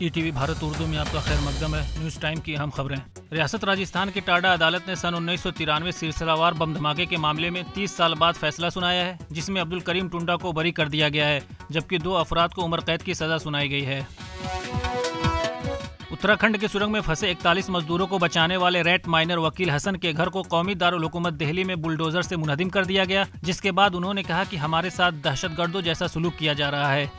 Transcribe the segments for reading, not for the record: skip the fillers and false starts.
ETV Bharat Urdu में आपका खैर मकदम है। न्यूज़ टाइम की अहम खबरें। रियासत राजस्थान की टाडा अदालत ने सन 1993 सिलसिलावार बम धमाके के मामले में 30 साल बाद फैसला सुनाया है, जिसमें अब्दुल करीम टुंडा को बरी कर दिया गया है, जबकि 2 अफराद को उम्र कैद की सजा सुनाई गई है। उत्तराखंड के सुरंग में फंसे 41 मजदूरों को बचाने वाले रेट माइनर वकील हसन के घर को कौमी दारुल हुकूमत दिल्ली में बुलडोजर से मुनहदिम कर दिया गया, जिसके बाद उन्होंने कहा कि हमारे साथ दहशतगर्दों जैसा सलूक किया जा रहा है।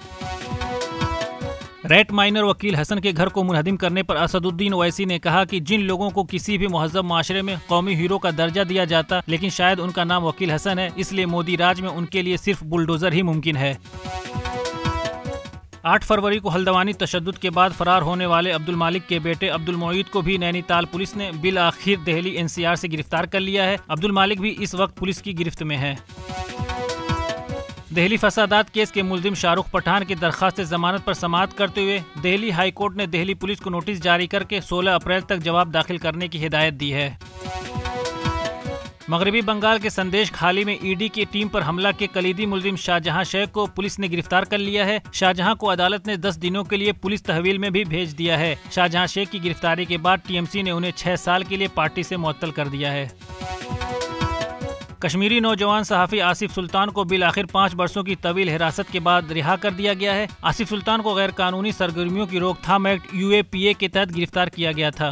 रेट माइनर वकील हसन के घर को मुनहदिम करने पर असदुद्दीन ओवैसी ने कहा कि जिन लोगों को किसी भी महज़ब माशरे में कौमी हीरो का दर्जा दिया जाता, लेकिन शायद उनका नाम वकील हसन है, इसलिए मोदी राज में उनके लिए सिर्फ बुलडोजर ही मुमकिन है। 8 फरवरी को हल्द्वानी तशद्दुद के बाद फरार होने वाले अब्दुल मालिक के बेटे अब्दुल मोईद को भी नैनीताल पुलिस ने बिल आखिर दिल्ली एनसीआर से गिरफ्तार कर लिया है। अब्दुल मालिक भी इस वक्त पुलिस की गिरफ्त में है। दिल्ली फसादात केस के मुल्जिम शाहरुख पठान की दरखास्त जमानत पर समाअत करते हुए दिल्ली हाई कोर्ट ने दिल्ली पुलिस को नोटिस जारी करके 16 अप्रैल तक जवाब दाखिल करने की हिदायत दी है। मगरबी बंगाल के संदेश खाली में ईडी की टीम पर हमला के कलीदी मुल्जिम शाहजहां शेख को पुलिस ने गिरफ्तार कर लिया है। शाहजहां को अदालत ने 10 दिनों के लिए पुलिस तहवील में भी भेज दिया है। शाहजहां शेख की गिरफ्तारी के बाद टीएमसी ने उन्हें 6 साल के लिए पार्टी से मुअत्तल कर दिया है। कश्मीरी नौजवान सहाफ़ी आसिफ सुल्तान को बिल आखिर 5 बरसों की तवील हिरासत के बाद रिहा कर दिया गया है। आसिफ सुल्तान को गैर कानूनी सरगर्मियों की रोकथाम एक्ट UAPA के तहत गिरफ्तार किया गया था।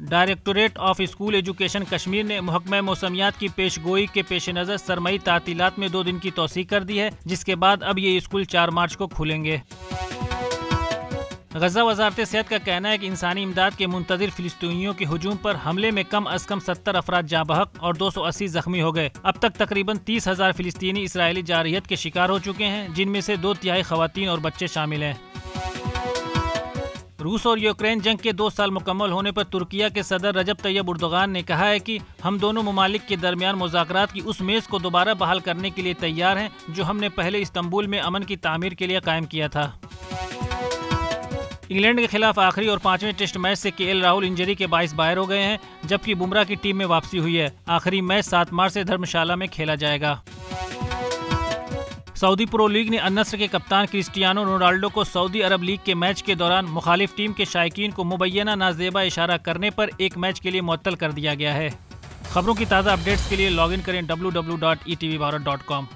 Directorate of school education Kashmir ने महकमा मौसमियात की पेशगोई के पेश नज़र सरमई तातीलात में 2 दिन की तौसीक कर दी है, जिसके बाद अब ये स्कूल 4 मार्च को खुलेंगे। गजा वजारत सेहत का कहना है कि इंसानी इमदाद के मुंतज़िर फिलिस्तीनियों के हुजूम पर हमले में कम अज कम 70 अफराद जाँ बहक और 280 जख्मी हो गए। अब तक तकरीबन 30,000 फिलिस्तीनी इसराइली जारहियत के शिकार हो चुके हैं, जिनमें से 2/3 खवातीन और बच्चे शामिल हैं। रूस और यूक्रेन जंग के 2 साल मुकम्मल होने पर तुर्किया के सदर रजब तैयब उर्दोगान ने कहा है कि हम दोनों ममालिक के दरमियान मुज़ाकरात की उस मेज़ को दोबारा बहाल करने के लिए तैयार हैं, जो हमने पहले इस्तंबुल में अमन की तामीर के लिए कायम किया था। इंग्लैंड के खिलाफ आखिरी और 5वें टेस्ट मैच से KL राहुल इंजरी के बाइस बाहर हो गए हैं, जबकि बुमराह की टीम में वापसी हुई है। आखिरी मैच 7 मार्च से धर्मशाला में खेला जाएगा। सऊदी प्रो लीग ने अन-नस्र के कप्तान क्रिस्टियानो रोनाल्डो को सऊदी अरब लीग के मैच के दौरान मुखालिफ टीम के शायकीन को मुबैना नाजेबा इशारा करने पर एक मैच के लिए मुअत्तल कर दिया गया है। खबरों की ताज़ा अपडेट्स के लिए लॉगिन करें www.etvbharat.com।